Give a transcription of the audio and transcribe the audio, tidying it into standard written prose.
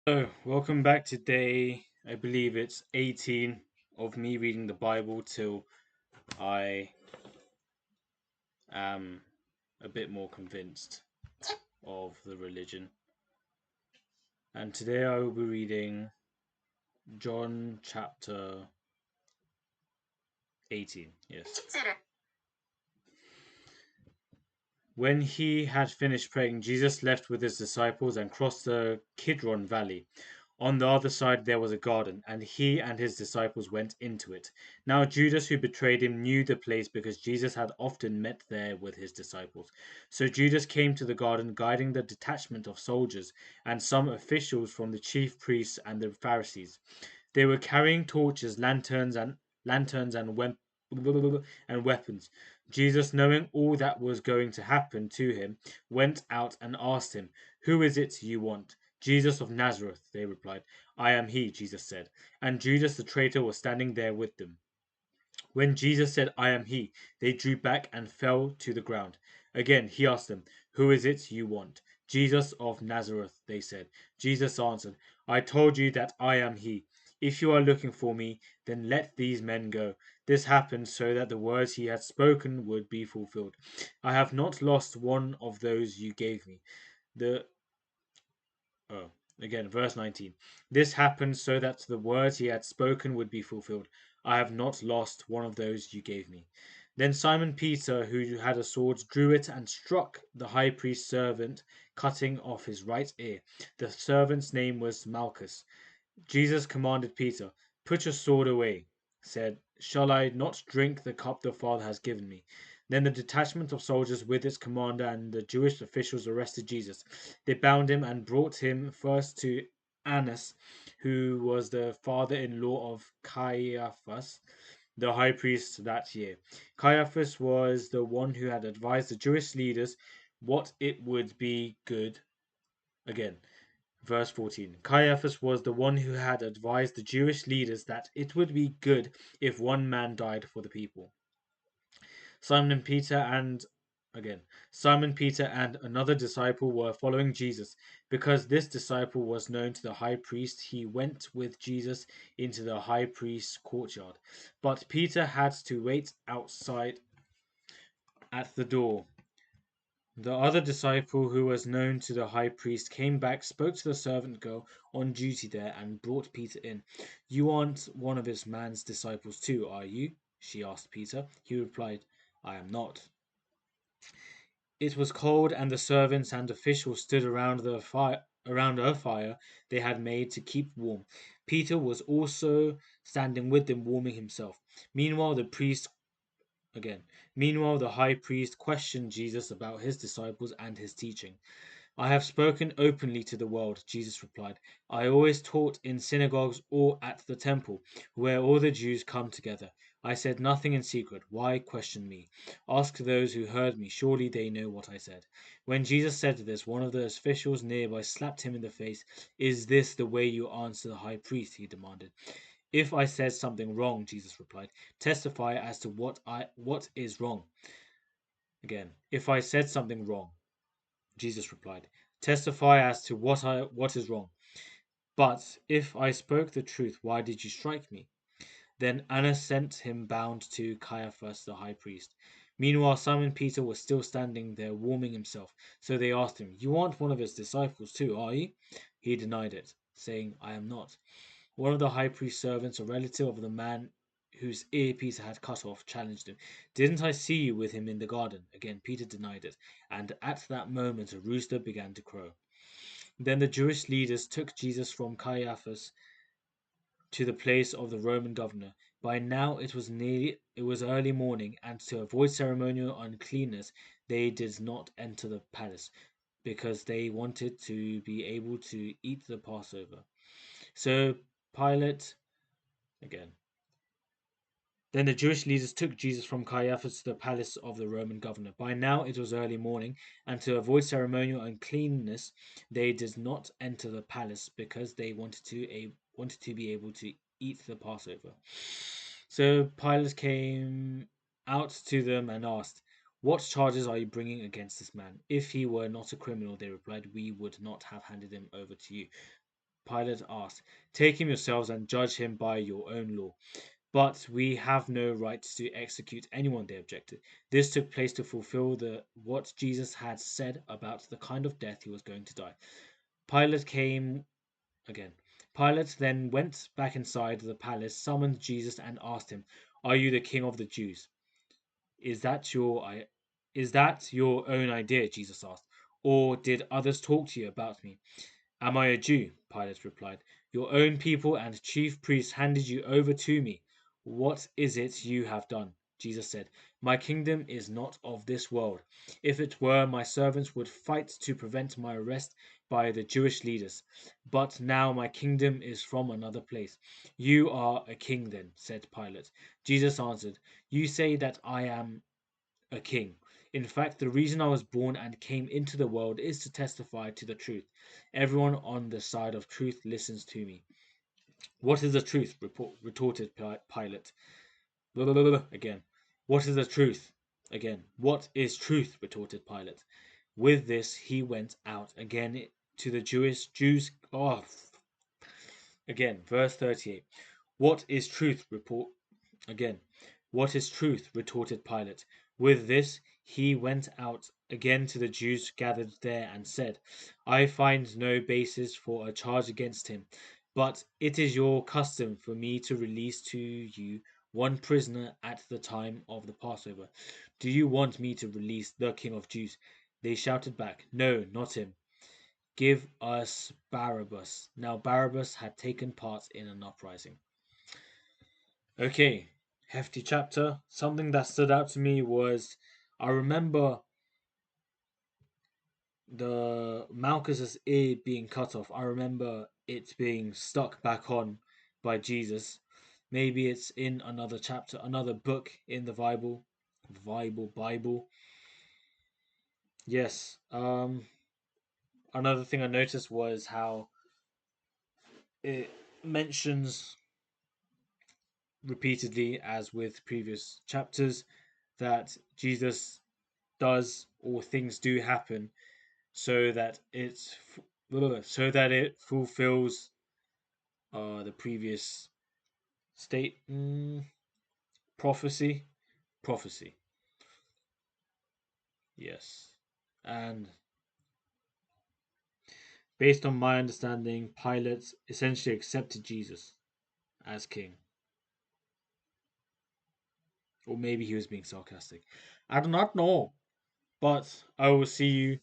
So, welcome back to day, I believe it's 18 of me reading the Bible till I am a bit more convinced of the religion. And today I will be reading John chapter 18. Yes. When he had finished praying, Jesus left with his disciples and crossed the Kidron Valley. On the other side there was a garden, and he and his disciples went into it. Now Judas, who betrayed him, knew the place because Jesus had often met there with his disciples. So Judas came to the garden, guiding the detachment of soldiers and some officials from the chief priests and the Pharisees. They were carrying torches, lanterns and weapons. Jesus, knowing all that was going to happen to him, went out and asked him, "Who is it you want?" "Jesus of Nazareth," they replied. "I am he," Jesus said. And Judas the traitor was standing there with them. When Jesus said, "I am he," they drew back and fell to the ground. Again he asked them, "Who is it you want?" "Jesus of Nazareth," they said. Jesus answered, "I told you that I am he. If you are looking for me, then let these men go." This happened so that the words he had spoken would be fulfilled. "I have not lost one of those you gave me." The Oh, again, verse 19. This happened so that the words he had spoken would be fulfilled. "I have not lost one of those you gave me." Then Simon Peter, who had a sword, drew it and struck the high priest's servant, cutting off his right ear. The servant's name was Malchus. Jesus commanded Peter, "Put your sword away," said, "Shall I not drink the cup the Father has given me?" Then the detachment of soldiers with its commander and the Jewish officials arrested Jesus. They bound him and brought him first to Annas, who was the father-in-law of Caiaphas, the high priest that year. Caiaphas was the one who had advised the Jewish leaders what it would be good. Again, verse 14. Caiaphas was the one who had advised the Jewish leaders that it would be good if one man died for the people. Simon and Peter and again, Simon Peter and another disciple were following Jesus. Because this disciple was known to the high priest, he went with Jesus into the high priest's courtyard. But Peter had to wait outside at the door. The other disciple, who was known to the high priest, came back, spoke to the servant girl on duty there, and brought Peter in. "You aren't one of his man's disciples too, are you?" she asked Peter. He replied, "I am not." It was cold, and the servants and officials stood around a fire they had made to keep warm. Peter was also standing with them, warming himself. Meanwhile, the priest again. Meanwhile, the high priest questioned Jesus about his disciples and his teaching. "I have spoken openly to the world," Jesus replied. "I always taught in synagogues or at the temple, where all the Jews come together. I said nothing in secret. Why question me? Ask those who heard me. Surely they know what I said." When Jesus said this, one of the officials nearby slapped him in the face. "Is this the way you answer the high priest?" he demanded. "If I said something wrong," Jesus replied, "testify as to what is wrong." Again, "If I said something wrong," Jesus replied, "testify as to what is wrong. But if I spoke the truth, why did you strike me?" Then Annas sent him bound to Caiaphas the high priest. Meanwhile, Simon Peter was still standing there warming himself. So they asked him, "You aren't one of his disciples too, are you?" He denied it, saying, "I am not." One of the high priest's servants, a relative of the man whose ear Peter had cut off, challenged him. "Didn't I see you with him in the garden?" Again Peter denied it, and at that moment a rooster began to crow. Then the Jewish leaders took Jesus from Caiaphas to the place of the Roman governor. By now it was early morning, and to avoid ceremonial uncleanness, they did not enter the palace, because they wanted to be able to eat the Passover. So Pilate again. Then the Jewish leaders took Jesus from Caiaphas to the palace of the Roman governor. By now it was early morning, and to avoid ceremonial uncleanness, they did not enter the palace because they wanted to be able to eat the Passover. So Pilate came out to them and asked, "What charges are you bringing against this man? If he were not a criminal," they replied, "we would not have handed him over to you." Pilate asked. Take him yourselves and judge him by your own law. But we have no right to execute anyone, they objected. This took place to fulfill what Jesus had said about the kind of death he was going to die. Pilate came again. Pilate then went back inside the palace, summoned Jesus, and asked him, Are you the king of the Jews? Is that your own idea? Jesus asked. Or did others talk to you about me? Am I a Jew? Pilate replied. Your own people and chief priests handed you over to me. What is it you have done? Jesus said, My kingdom is not of this world. If it were, my servants would fight to prevent my arrest by the Jewish leaders. But now my kingdom is from another place. You are a king then, said Pilate. Jesus answered, You say that I am a king. In fact, the reason I was born and came into the world is to testify to the truth. Everyone on the side of truth listens to me. What is the truth? Retorted Pilate. Blah, blah, blah, blah, again. What is the truth? Again. What is truth? Retorted Pilate. With this, he went out again to the Jews. Oh, again, verse 38. What is truth? Again, what is truth? Retorted Pilate. With this, he went out again to the Jews gathered there and said, I find no basis for a charge against him, but it is your custom for me to release to you one prisoner at the time of the Passover. Do you want me to release the King of Jews? They shouted back, No, not him. Give us Barabbas. Now Barabbas had taken part in an uprising. Okay, hefty chapter. Something that stood out to me was I remember the Malchus's ear being cut off. I remember it being stuck back on by Jesus. Maybe it's in another chapter, another book in the Bible. Bible. Yes. Another thing I noticed was how it mentions repeatedly, as with previous chapters, that Jesus does or things do happen so that it fulfills the previous state prophecy prophecy. Yes, and based on my understanding, Pilate essentially accepted Jesus as king, or maybe he was being sarcastic. I do not know, but I will see you